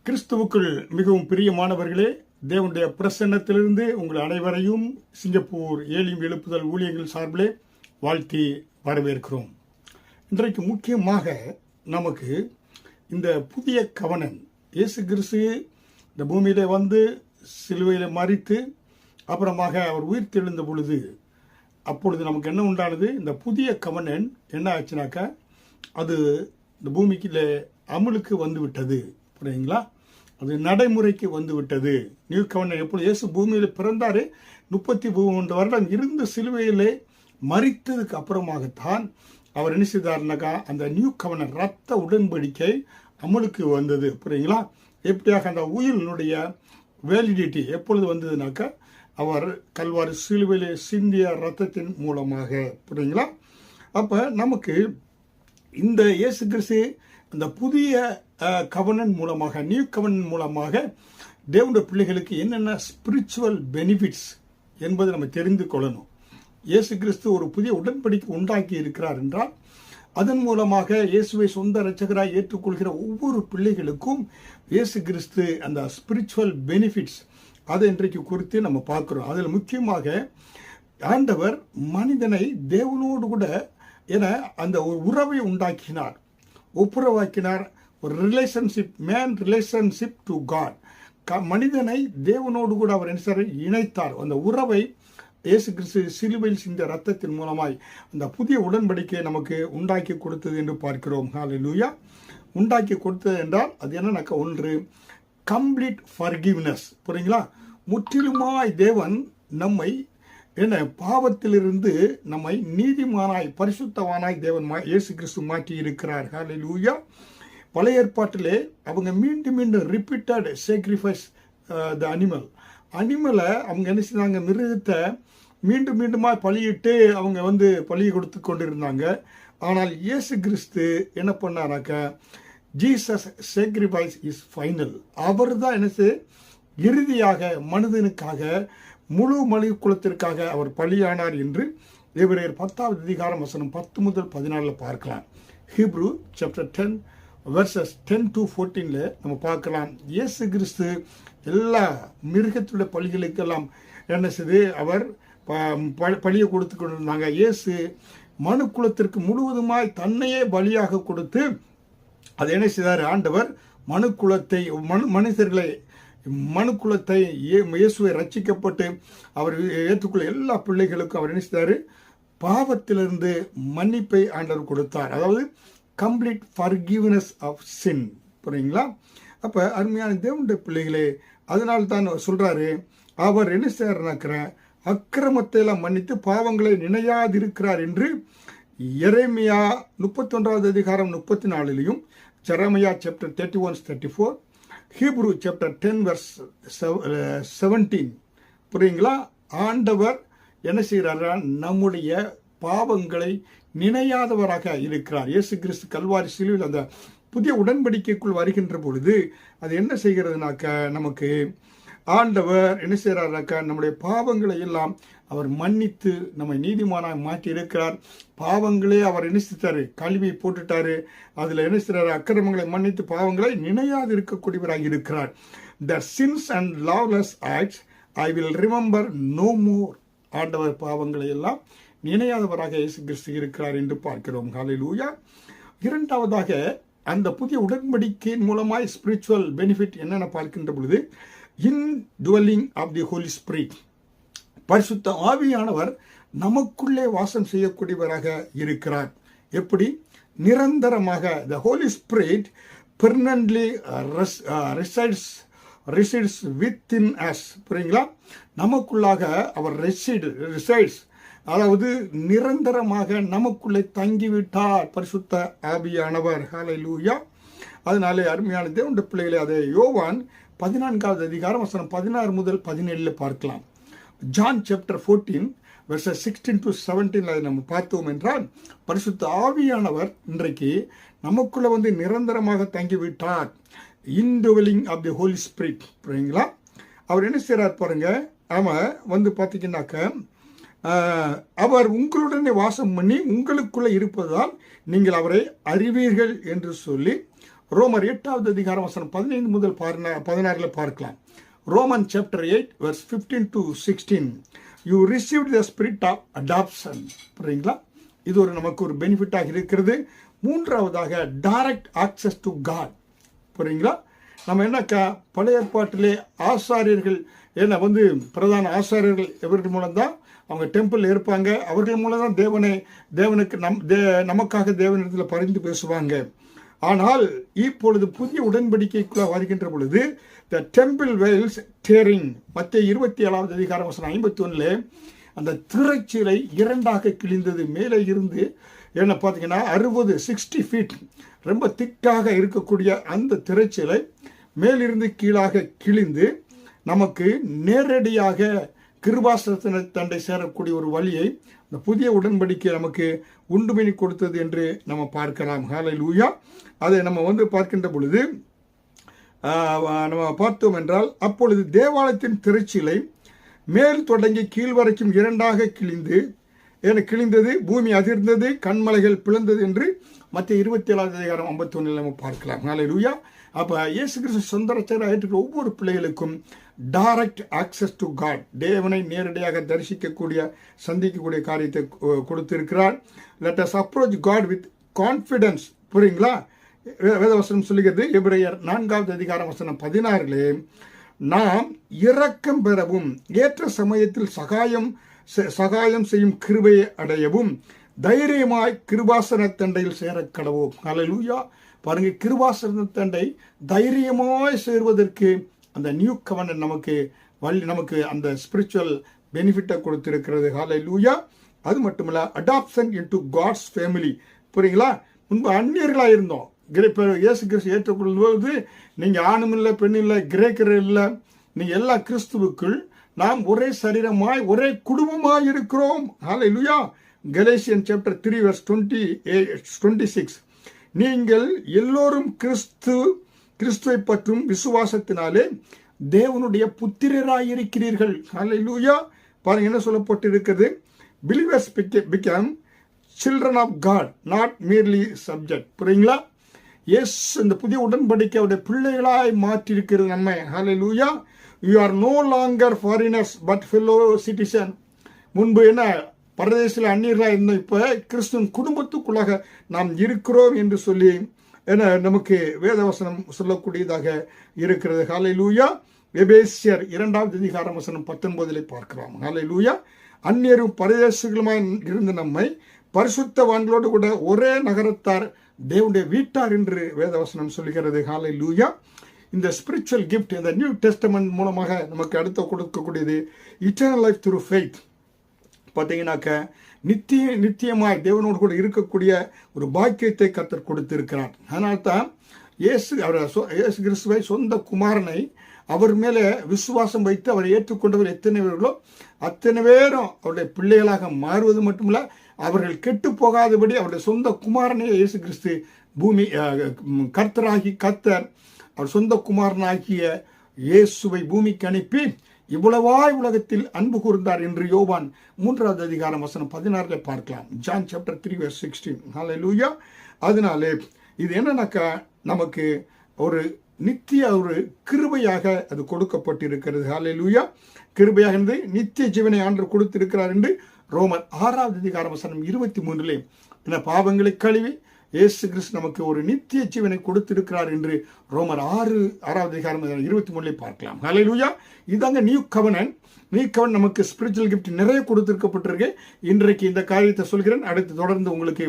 கிறிஸ்துவுக்குள் மிகவும் பிரியமானவர்களே, தேவனுடைய பிரசன்னத்திலிருந்து உங்கள் அனைவரையும் சிங்கப்பூர் ஏலியும் எழுப்புதல் ஊழியங்கள் சார்பிலே வாழ்த்தி வரவேற்கிறோம். இன்றைக்கு முக்கியமாக நமக்கு இந்த புதிய கவனன் இயேசு கிறிஸ்து இந்த பூமியிலே வந்து சிலுவையில் மரித்து அப்புறமாக அவர் உயிர் தெழுந்த பொழுது அப்பொழுது நமக்கு என்ன உண்டானது? இந்த புதிய கவனன் என்ன ஆச்சுனாக்கா அது இந்த பூமிக்கு அமலுக்கு வந்து விட்டது. புரியுங்களா? அது நடைமுறைக்கு வந்து விட்டது. நியூ கவர்னர் எப்பொழுது இயேசு பூமியில் பிறந்தாரு, 33 வருடம் இருந்து சிலுவையிலே மரித்ததுக்கு அப்புறமாகத்தான் அவர் என்ன செய்தார்னாக்கா அந்த நியூ கவர்னர் ரத்த உடன்படிக்கை அமலுக்கு வந்தது. புரியுங்களா? எப்படியாக அந்த உயிரினுடைய வேலிடிட்டி எப்பொழுது வந்ததுனாக்கா அவர் கல்வாரி சிலுவையிலே சிந்திய ரத்தத்தின் மூலமாக. புரியுங்களா? அப்போ நமக்கு இந்த இயேசு கிறிஸ்து அந்த புதிய கவர்னன் மூலமாக, நியூ கவர்னன் மூலமாக தேவனுடைய பிள்ளைகளுக்கு என்னென்ன ஸ்பிரிச்சுவல் பெனிஃபிட்ஸ் என்பதை நம்ம தெரிந்து கொள்ளணும். இயேசு கிறிஸ்து ஒரு புதிய உடன்படிக்கை உண்டாக்கி இருக்கிறார் என்றால் அதன் மூலமாக இயேசுவை சொந்த இரட்சகராய் ஏற்றுக்கொள்கிற ஒவ்வொரு பிள்ளைகளுக்கும் இயேசு கிறிஸ்து அந்த ஸ்பிரிச்சுவல் பெனிஃபிட்ஸ் அதை இன்றைக்கு குறித்து நம்ம பார்க்குறோம். அதில் முக்கியமாக ஆண்டவர் மனிதனை தேவனோடு கூட என அந்த ஒரு உறவை உண்டாக்கினார், ஒப்புரவாக்கினார். ஒரு relationship, man relationship to God. மனிதனை தேவனோடு கூட அவர் என்ன இணைத்தார். அந்த உறவை இயேசு கிறிஸ்து சிலுவையில் சிந்த ரத்தத்தின் மூலமாய் அந்த புதிய உடன்படிக்கையை நமக்கு உண்டாக்கி கொடுத்தது என்று பார்க்கிறோம். ஹல்லேலூயா. உண்டாக்கி கொடுத்தது என்றால் அது என்னன்னாக்கா, ஒன்று கம்ப்ளீட் ஃபர்கிவ்னஸ். புரியுங்களா? முற்றிலுமாய் தேவன் நம்மை பாவத்திலிருந்து நம்மை நீதிமானாய் பரிசுத்தவானாய் தேவன் இயேசு கிறிஸ்து மாற்றி இருக்கிறார். ஹல்லேலூயா. பழைய ஏற்பாட்டிலே அவங்க மீண்டும் ரிப்பீட்டட் சாக்ரிஃபைஸ் த அனிமலை அவங்க என்ன செய்தாங்க, மிருகத்தை மீண்டுமா பலியிட்டு அவங்க பலி கொடுத்து கொண்டிருந்தாங்க. ஆனால் இயேசு கிறிஸ்து என்ன பண்ணாராக்க, ஜீசஸ் சாக்ரிஃபைஸ் இஸ் ஃபைனல். அவர் தான் என்ன இறுதியாக மனிதனுக்காக முழு மனித குலத்திற்காக அவர் பலியானார் என்று எபிரேயர் 10வது அதிகாரம் வசனம் 10 முதல் 14 பார்க்கலாம். ஹீப்ரூ சாப்டர் 10 வெர்சஸ் 10 to 14 நம்ம பார்க்கலாம். இயேசு கிறிஸ்து எல்லா மிருகத்துடைய பலிகளுக்கெல்லாம் என்ன செய்து அவர் பலியை கொடுத்து கொண்டிருந்தாங்க. இயேசு மனு குலத்திற்கு முழுவதுமாய் தன்னையே பலியாக கொடுத்து அதை என்ன செய்தார்? ஆண்டவர் மனுக்குலத்தை இயேசுவை ரட்சிக்கப்பட்டு அவர் ஏற்றுக்கொள்ள எல்லா பிள்ளைகளுக்கும் அவர் என்ன செய்தார்? பாவத்திலிருந்து மன்னிப்பை ஆண்டவர் கொடுத்தார். அதாவது கம்ப்ளீட் ஃபர்கிவ்னஸ் ஆஃப் சின். புரியுங்களா? அப்போ அருமையான தேவனுடைய பிள்ளைகளே, அதனால் தான் சொல்றாரு, அவர் என்ன செய்யறாருனாக்கிற அக்கிரமத்தை எல்லாம் மன்னித்து பாவங்களை நினையாதிருக்கிறார் என்று எரேமியா 31வது அதிகாரம் 34 Jeremiah chapter 31-34, Hebrew chapter 10 verse 17. புரியுங்களா? ஆண்டவர் என்ன செய்கிறாரா? நம்முடைய பாவங்களை நினையாதவராக இருக்கிறார். இயேசு கிறிஸ்து கல்வாரி சிலுவையில் அந்த புதிய உடன்படிக்கைக்குள் வருகின்ற பொழுது அது என்ன செய்கிறதுனாக்க, நமக்கு ஆண்டவர் என்ன செய்கிறாருனாக்கா நம்முடைய பாவங்களை எல்லாம் அவர் மன்னித்து நம்மை நீதிமானாக மாற்றி இருக்கிறார். பாவங்களே அவர் என்ன செய்தாரு? கழுவி போட்டுட்டாரு. அதில் என்ன செய்கிறாரு? அக்கிரமங்களை மன்னித்து பாவங்களை நினையாது இருக்கக்கூடியவராக இருக்கிறார். The sins and lawless acts I will remember no more. ஆண்டவர் பாவங்களை எல்லாம் நினையாதவராக இயேசு கிறிஸ்து இருக்கிறார் என்று பார்க்கிறோம். ஹல்லேலூயா. இரண்டாவதாக அந்த புதிய உடன்படிக்கையின் மூலமாய் ஸ்பிரிச்சுவல் பெனிஃபிட் என்னென்ன பார்க்கின்ற பொழுது, indwelling of the Holy Spirit. பரிசுத்த ஆவியானவர் நமக்குள்ளே வாசம் செய்யக்கூடியவராக இருக்கிறார். எப்படி? நிரந்தரமாக the Holy Spirit permanently resides within us. புரியுங்களா? நமக்குள்ளாக அவர் ரெசிட்ஸ், அதாவது நிரந்தரமாக நமக்குள்ளே தங்கிவிட்டார் பரிசுத்த ஆவியானவர். ஹல்லேலூயா. அதனாலே அருமையான தேவனுடைய பிள்ளைகளே, அதை யோவான் 14வது அதிகாரம் வசனம் 16 முதல் 17 பார்க்கலாம். ஜான் சாப்டர் 14 வெர்சஸ் 16 to 17 அதை நம்ம பார்த்தோம் என்றால், பரிசுத்த ஆவியானவர் இன்றைக்கு நமக்குள்ள நிரந்தரமாக தங்கிவிட்டார். Indwelling of the Holy spirit. புரியுங்களா? அவர் என்ன செய்கிறார் பாருங்க, அவன் பார்த்தீங்கன்னாக்க அவர் உங்களுடனே வாசம் பண்ணி உங்களுக்குள்ள இருப்பதால் நீங்கள் அவரை அறிவீர்கள் என்று சொல்லி ரோமர் 8வது அதிகாரம் வசனம் 15 முதல் 16 பார்க்கலாம். Roman chapter 8 verse 15 to 16. You received the spirit of adoption. புரியுங்களா? இது நமக்கு ஒரு பெனிஃபிட்டாக இருக்கிறது. மூன்றாவதாக டைரக்ட் ஆக்சஸ் டு காட். புரியுங்களா? நம்ம என்னக்கா பழைய ஏற்பாட்டிலே ஆசாரியர்கள் பிரதான ஆசாரியர்கள் இவர்கள் மூலம்தான் அவங்க டெம்பிள் இருப்பாங்க. அவர்கள் மூலம் தான் தேவனுக்கு நமக்காக தேவனிடத்தில் பரிந்து பேசுவாங்க. ஆனால் இப்பொழுது புதிய உடன்படிக்கைக்குள்ள வருகின்ற பொழுது த டெம்பிள் வெயில்ஸ் டேரிங், மத்திய 27வது அதிகாரம் வசனம் 51 அந்த திரைச்சீலை இரண்டாக கிழிந்தது. மேலே இருந்து என்ன பார்த்தீங்கன்னா 60 feet ரொம்ப திக்காக இருக்கக்கூடிய அந்த திரைச்சீலை மேலிருந்து கீழாக கிழிந்து நமக்கு நேரடியாக கிருபாசன தண்டை சேரக்கூடிய ஒரு வழியை இந்த புதிய உடன்படிக்கை நமக்கு உண்டு பண்ணி கொடுத்தது என்று நம்ம பார்க்கலாம். ஹல்லேலூயா. அதை நம்ம பார்க்கின்ற பொழுது நம்ம பார்த்தோம் என்றால், அப்பொழுது தேவாலயத்தின் திரைச்சீலை மேல் தொடங்கி கீழ் வரைக்கும் இரண்டாக கிழிந்தது, பூமி அதிர்ந்தது, கண்மலைகள் பிளந்தது என்று மத்திய 27வது அதிகாரம் 51 நம்ம பார்க்கலாம். ஹல்லேலூயா. அப்போ இயேசு கிறிஸ்து சொந்த ரட்சகராக ஏற்றுக்கிற ஒவ்வொரு பிள்ளைகளுக்கும் டைரக்ட் ஆக்சஸ் டு காட், தேவனை நேரடியாக தரிசிக்கக்கூடிய சந்திக்கக்கூடிய காரியத்தை கொடுத்திருக்கிறார். Let us approach God with confidence. புரியுங்களா? வேதவசனம் சொல்லுகிறது எபிரேயர் 4வது அதிகாரம் வசனம் 16 நாம் இரக்கம் பெறவும் ஏற்ற சமயத்தில் சகாயம் செய்யும் கிருபையை அடையவும் தைரியமாய் கிருபாசன தண்டையில் சேர கடவோம். ஹல்லேலூயா. பாருங்க, கிருபாசன தண்டை தைரியமாய் சேர்வதற்கு அந்த நியூ கவர்னன்ட் நமக்கு அந்த ஸ்பிரிச்சுவல் பெனிஃபிட்டை கொடுத்திருக்கிறது. ஹல்லேலூயா. அது மட்டுமல்ல, அடாப்ஷன் இன்டு காட்ஸ் ஃபேமிலி. புரியுங்களா? முன்பு அந்நியர்களாக இருந்தோம். இயேசு கிறிஸ்து ஏற்றுக்கொள்ளும்போது நீங்கள் ஆணும் இல்லை, பெண் இல்லை, கிரேக்கர் இல்லை, நீங்கள் எல்லா கிறிஸ்துவுக்குள் நாம் ஒரே சரீரமாய் ஒரே குடும்பமாய் இருக்கிறோம். ஹல்லேலூயா. கலேசியன் சாப்டர் 3 verse 26. நீங்கள் எல்லோரும் கிறிஸ்துவை பற்றும் விசுவாசத்தினாலே தேவனுடைய புத்திரராயிருக்கிறீர்கள். ஹல்லேலூயா. பாருங்க என்ன சொல்லப்பட்டிருக்கிறது. believers become children of God, not merely subject. புரியுங்களா? எஸ், இந்த புதிய உடன்படிக்கை அவருடைய பிள்ளைகளாய் மாற்றிருக்கிறது நம்மை. ஹல்லேலூயா. you are no longer foreigners but fellow citizen. முன்பு என்ன பரதேசில் அந்நியர்களாக இருந்தோம், இப்போ கிறிஸ்துவின் குடும்பத்துக்குள்ளாக நாம் இருக்கிறோம் என்று சொல்லி நமக்கு வேதவசனம் சொல்லக்கூடியதாக இருக்கிறது. ஹல்லேலூயா. எபேசியர் 2வது அதிகாரம் வசனம் 19 பார்க்கிறோம். ஹல்லேலூயா. அந்நியரும் பரதேசிகளுமாய் இருந்த நம்மை பரிசுத்தவான்களோடு கூட ஒரே நகரத்தார் தேவனுடைய வீட்டார் என்று வேதவசனம் சொல்லுகிறது. ஹல்லேலூயா. இந்த ஸ்பிரிச்சுவல் கிஃப்ட் இந்த நியூ டெஸ்டமெண்ட் மூலமாக நமக்கு அடுத்து கொடுக்கக்கூடியது இட்டர்னல் லைஃப் த்ரூ ஃபெய்த். பார்த்தீங்கன்னாக்க நித்தியமாய் தேவனோடு கூட இருக்கக்கூடிய ஒரு பாக்கியத்தை கர்த்தர் கொடுத்திருக்கிறார். அதனால்தான் இயேசு கிறிஸ்துவை சொந்த குமாரனை அவர் மேலே விசுவாசம் வைத்து அவரை ஏற்றுக்கொண்டவர் எத்தனை பேர்களோ அத்தனை பேரும் அவருடைய பிள்ளைகளாக மாறுவது மட்டுமல்ல, அவர்கள் கெட்டு போகாதபடி அவருடைய சொந்த குமாரனை இயேசு கிறிஸ்து கர்த்தர் அவர் சொந்த குமாரனாகிய இயேசுவை பூமிக்கு அனுப்பி இவ்வளவாய் உலகத்தில் அன்பு கூர்ந்தார் என்று யோவான் 3வது அதிகாரம் வசனம் 16 பார்க்கலாம். John chapter 3 verse 16. ஹல்லேலூயா. அதனாலே இது என்னன்னாக்கா நமக்கு ஒரு நித்திய ஒரு கிருபையாக அது கொடுக்கப்பட்டிருக்கிறது. ஹல்லேலூயா. கிருபையாக இருந்து நித்திய ஜீவனை ஆண்டவர் கொடுத்திருக்கிறார் என்று ரோமர் 6வது அதிகாரம் வசனம் 23 என்ன பாவங்களை கழுவி இயேசு கிறிஸ்து நமக்கு ஒரு நித்திய ஜீவனை கொடுத்திருக்கிறார் என்று ரோமர் 6வது அதிகாரம் 23 பார்க்கலாம். ஹல்லேலூயா. இதாங்க நியூ கவர்னன்ட். நமக்கு ஸ்பிரிச்சுவல் கிஃப்ட் நிறைய கொடுத்திருக்கப்பட்டிருக்கு. இன்றைக்கு இந்த காரியத்தை சொல்கிறேன். அடுத்து தொடர்ந்து உங்களுக்கு